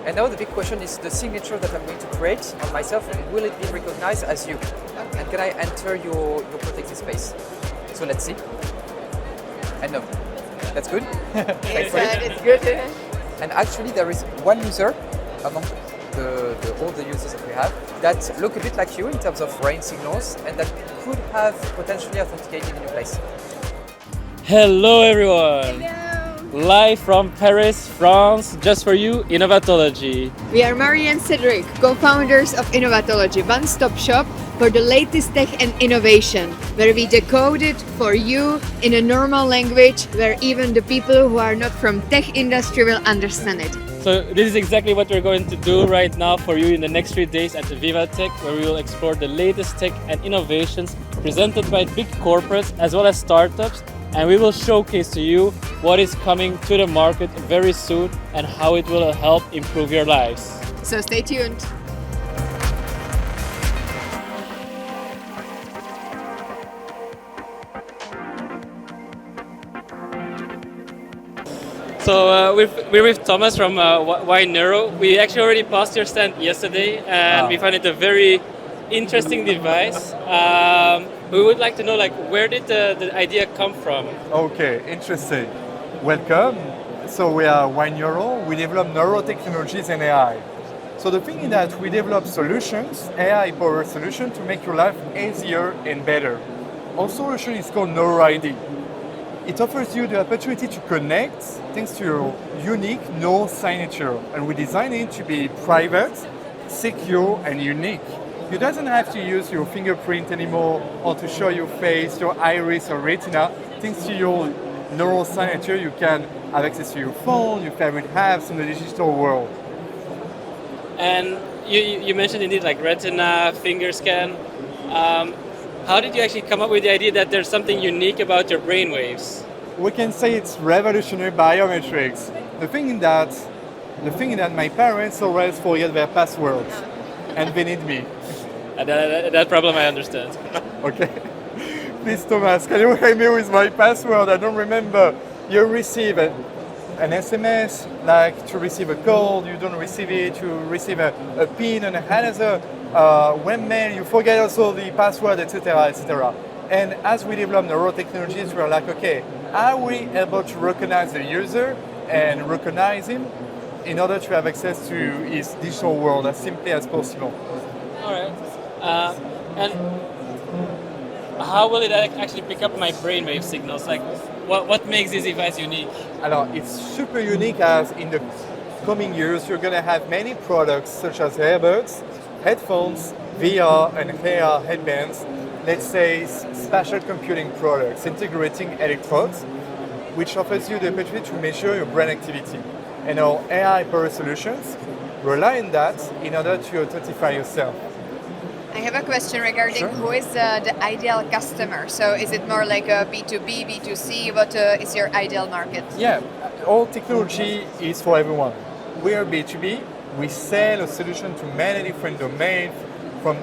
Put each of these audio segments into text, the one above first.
And now the big question is the signature that I'm going to create on myself, will it be recognized as you? Okay. And can I enter your protected space? So let's see. And no, that's good. Thanks for it. It's good. And actually there is one user among all the users that we have that look a bit like you in terms of rain signals and that could have potentially authenticated in your place. Hello everyone! Hello. Live from Paris, France, just for you, Innovatology. We are Marie and Cedric, co-founders of Innovatology, one-stop shop for the latest tech and innovation, where we decode it for you in a normal language where even the people who are not from tech industry will understand it. So this is exactly what we're going to do right now for you in the next 3 days at the Viva Tech, where we will explore the latest tech and innovations presented by big corporates as well as startups, and we will showcase to you what is coming to the market very soon and how it will help improve your lives. So stay tuned. So we're with Thomas from Yneuro. We actually already passed your stand yesterday, and we find it a very interesting device. We would like to know, like, where did the idea come from? Okay, interesting. Welcome. So we are Yneuro. We develop neurotechnologies and AI. So the thing is that we develop solutions, AI-powered solutions, to make your life easier and better. Our solution is called Neuro ID. It offers you the opportunity to connect thanks to your unique no signature, and we design it to be private, secure, and unique. You doesn't have to use your fingerprint anymore or to show your face, your iris or retina. Thanks to your neural signature, you can have access to your phone, your favorite apps in the digital world. And you mentioned indeed like retina, finger scan. How did you actually come up with the idea that there's something unique about your brainwaves? We can say it's revolutionary biometrics. The thing is that my parents always forget their passwords and they need me. That problem I understand. Okay. Please, Thomas, can you help me with my password? I don't remember. You receive an SMS, like to receive a call, you don't receive it, to receive a PIN and another webmail, you forget also the password, etc., etc. And as we develop neurotechnologies, we're like, okay, are we able to recognize the user and recognize him in order to have access to his digital world as simply as possible? All right. And how will it actually pick up my brainwave signals? Like, what makes this device unique? Alors, it's super unique as in the coming years, you're going to have many products such as earbuds, headphones, VR and AR headbands, let's say spatial computing products, integrating electrodes, which offers you the opportunity to measure your brain activity. And our AI-powered solutions rely on that in order to authentify yourself. I have a question regarding who is the ideal customer. So is it more like a B2B, B2C? What is your ideal market? Yeah, all technology is for everyone. We are B2B. We sell a solution to many different domains, from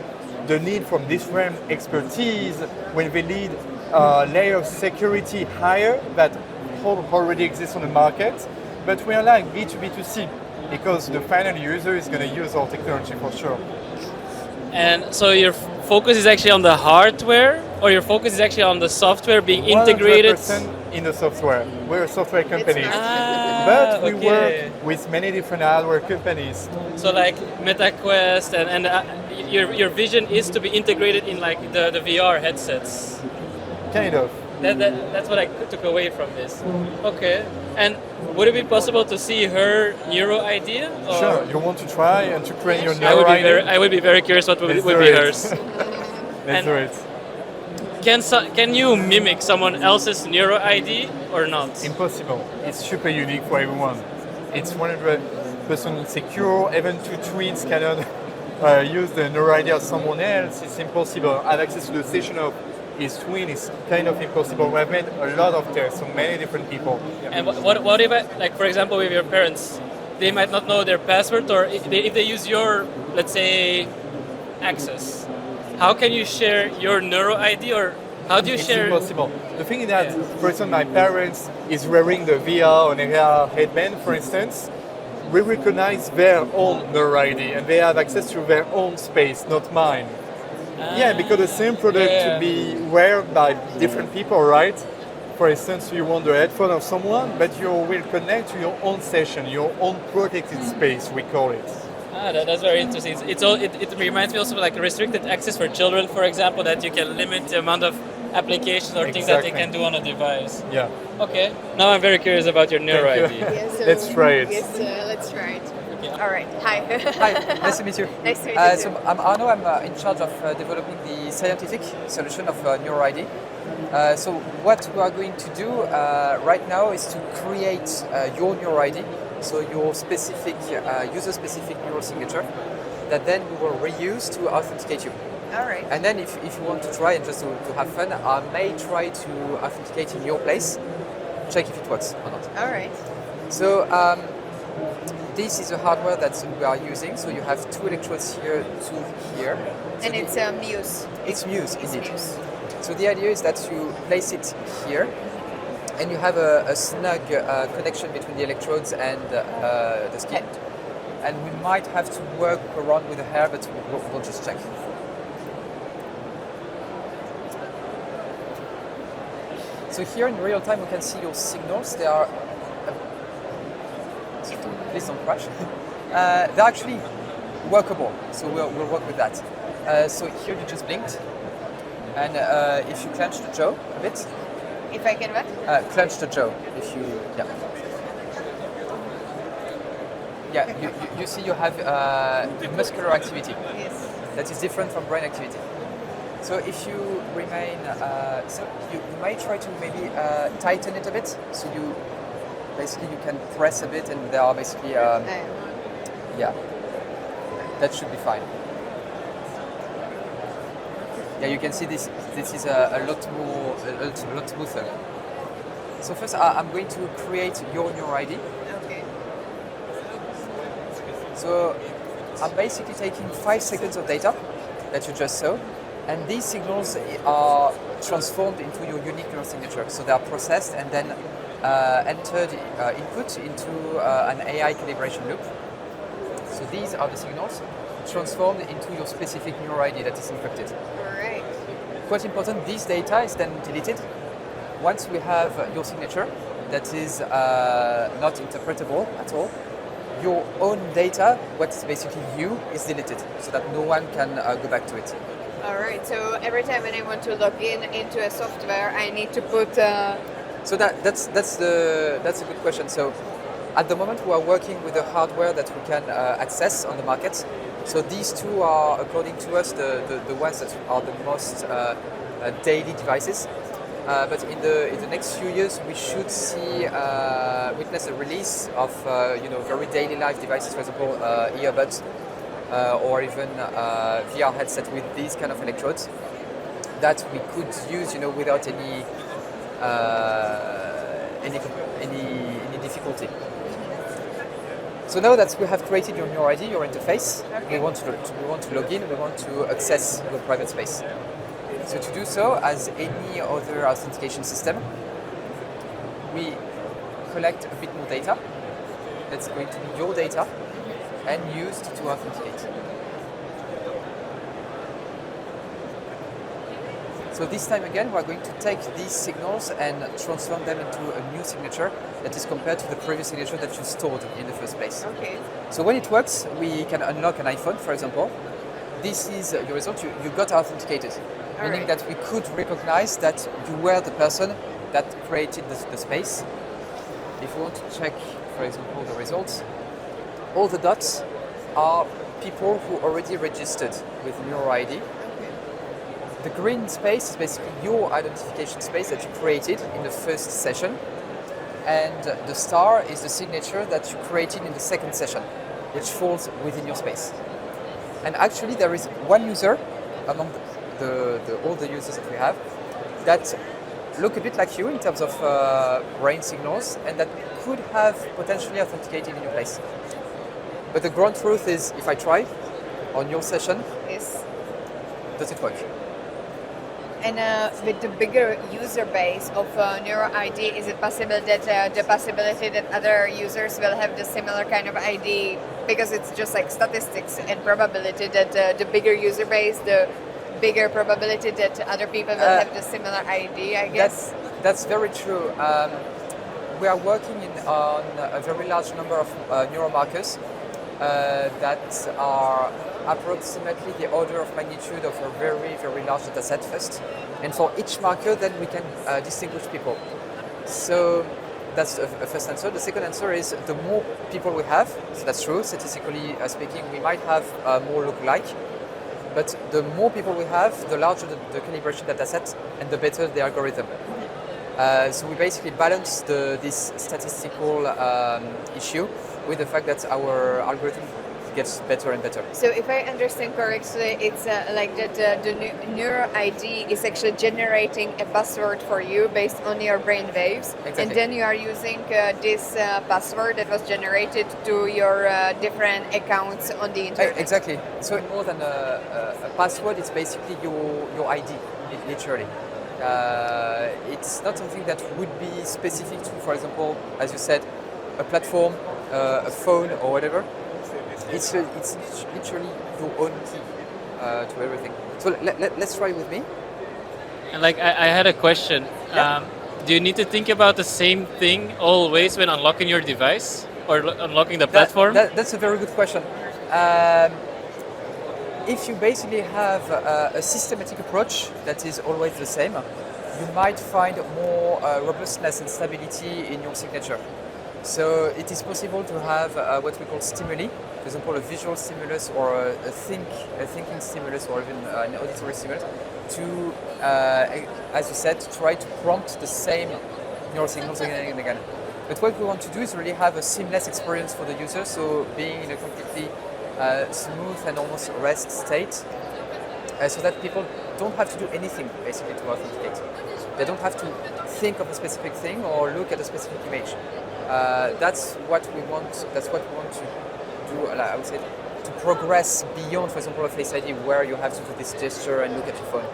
the need from different expertise, when they need a layer of security higher that already exists on the market. But we are like B2B2C because the final user is going to use our technology for sure. And so your focus is actually on the hardware, or your focus is actually on the software being integrated? 100% in the software. We're a software company. Ah, But we okay. work with many different hardware companies. So like MetaQuest and your vision is to be integrated in like the VR headsets. Kind of. That's what I took away from this. Okay. And would it be possible to see her Neuro idea? Or? Sure. You want to try and to create your Neuro ID? I would be very curious what would Let's be do it. hers. Let's do it. Can you mimic someone else's Neuro ID or not? Impossible. It's super unique for everyone. It's 100% secure. Even two twins cannot use the Neuro ID of someone else. It's impossible. Have access to the station of his twin is kind of impossible. We have made a lot of tests on many different people. And what if, like, for example, with your parents, they might not know their password, or if they use your, let's say, access, how can you share your Neuro ID, or how do you share? It's impossible. The thing is that, for example, my parents is wearing the VR or AR headband, for instance. we recognize their own Neuro ID and they have access to their own space, not mine. Yeah, because the same product to be wear by different people, right? For instance, you want the headphone of someone, but you will connect to your own session, your own protected space, we call it. That's very interesting. It reminds me also of like restricted access for children, for example, that you can limit the amount of applications or things that they can do on a device. Yeah. Okay. Now I'm very curious about your Neuro ID. Yeah, so Let's try it. Yes, let's try it. Okay. All right. Hi. Hi, nice to meet you. Nice to meet you. So I'm Arno, I'm in charge of developing the scientific solution of Neuro ID. So what we are going to do right now is to create your Neuro ID, so your specific, user-specific neural signature, that then we will reuse to authenticate you. All right. And then if you want to try and just to have fun, I may try to authenticate in your place, check if it works or not. All right. So this is the hardware that we are using. So you have two electrodes here, two here. So And it's Muse. it's Muse, It's indeed. Muse. So the idea is that you place it here, and you have a snug connection between the electrodes and the skin. And we might have to work around with the hair, but we'll just check. So here in real time we can see your signals. They are, please don't crash. They're actually workable, so we'll work with that. So here you just blinked, and if you clench the jaw a bit, If I can what? clench the jaw. If you, you see you have muscular activity Yes. that is different from brain activity. So if you remain, so you might try to maybe tighten it a bit. So you basically you can press a bit, and there are basically yeah, that should be fine. Yeah, you can see this is a lot lot smoother. So first I'm going to create your Neuro ID. Okay. So I'm basically taking 5 seconds of data that you just saw, and these signals are transformed into your unique neural signature. So they are processed and then entered input into an AI calibration loop. So these are the signals transformed into your specific Neuro ID that is encrypted. All right. Quite important, this data is then deleted once we have your signature that is not interpretable at all. Your own data, what's basically you, is deleted so that no one can go back to it. All right. So every time when I want to log in into a software, I need to put. So that's a good question. So at the moment we are working with the hardware that we can access on the market. So these two are, according to us, the ones that are the most daily devices. But in the next few years, we should see witness a release of very daily life devices, for example, earbuds or even VR headset with these kind of electrodes that we could use, without any difficulty. So now that we have created your Neuro ID, your interface, Okay. we want to log in, we want to access your private space. So to do so, as any other authentication system, we collect a bit more data. That's going to be your data and used to authenticate. So this time again, we're going to take these signals and transform them into a new signature that is compared to the previous signature that you stored in the first place. Okay. So when it works, we can unlock an iPhone, for example. This is your result. You got authenticated, meaning right. that we could recognize that you were the person that created the space. If we want to check, for example, the results, all the dots are people who already registered with Neuro ID. The green space is basically your identification space that you created in the first session, and the star is the signature that you created in the second session, which falls within your space. And actually, there is one user among all the users that we have that look a bit like you in terms of brain signals, and that could have potentially authenticated in your place. But the ground truth is, if I try on your session, Yes. does it work? And with the bigger user base of Neuro ID, is it possible that the possibility that other users will have the similar kind of ID, because it's just like statistics and probability that the bigger user base, the bigger probability that other people will have the similar ID, I guess? That's very true. We are working on a very large number of neuromarkers that are approximately the order of magnitude of a very, very large data set first. And for each marker, then we can distinguish people. So that's a first answer. The second answer is the more people we have, so that's true, statistically speaking, we might have more look-alike. But the more people we have, the larger the calibration data set and the better the algorithm. So we basically balance this statistical issue with the fact that our algorithm gets better and better. So if I understand correctly, it's like that the Neuro ID is actually generating a password for you based on your brain waves. Exactly. And then you are using this password that was generated to your different accounts on the internet. Exactly. So more than a password, it's basically your ID, literally. It's not something that would be specific to, for example, as you said, a platform, a phone or whatever. It's literally your own key to everything. So let's try with me. And like I had a question. Yeah. Do you need to think about the same thing always when unlocking your device or unlocking the platform? That's a very good question. If you basically have a systematic approach that is always the same, you might find more robustness and stability in your signature. So it is possible to have what we call stimuli, for example, a visual stimulus or a thinking stimulus or even an auditory stimulus, to, as you said, try to prompt the same neural signals again and again. But what we want to do is really have a seamless experience for the user, so being in a completely smooth and almost rest state, so that people don't have to do anything basically to authenticate. They don't have to think of a specific thing or look at a specific image. That's what we want. That's what we want to do. I would say to progress beyond, for example, a Face ID, where you have to do this gesture and look at your phone.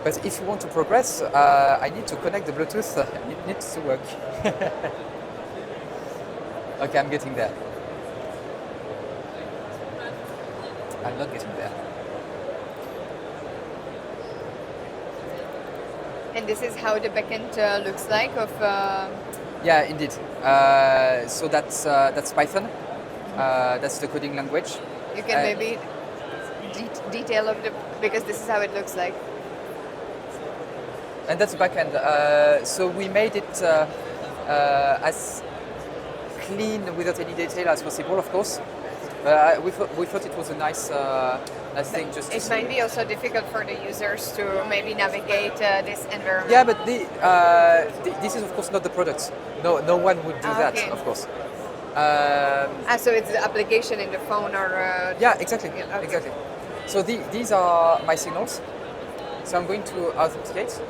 But if you want to progress, I need to connect the Bluetooth. It needs to work. Okay, I'm getting there. I'm not getting there. And this is how the backend looks like of... Yeah, indeed. So that's Python. That's the coding language. You can maybe detail of the... because this is how it looks like. And that's the backend. So we made it as clean without any detail as possible, of course. We thought it was a nice thing just to It might be also difficult for the users to maybe navigate this environment. Yeah, but this is of course not the product. No one would do that, Okay. of course. So it's the application in the phone or... Yeah, exactly, Yeah, okay. exactly. So these are my signals. So I'm going to authenticate.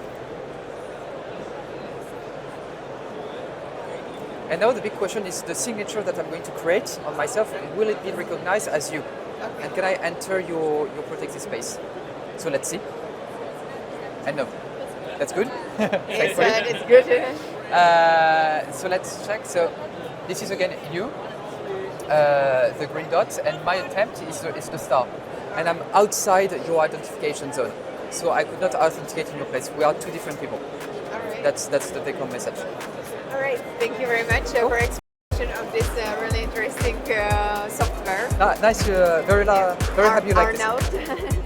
And now the big question is the signature that I'm going to create on myself, will it be recognized as you? Okay. And can I enter your protected space? So let's see. And no. That's good? It's good. So let's check. So this is again you, the green dot, and my attempt is the star. And I'm outside your identification zone. So I could not authenticate in your place. We are two different people. All right. That's the take-home message. All right. Thank you very much for explanation of this really interesting software. Nice, very happy you like this. Arnold.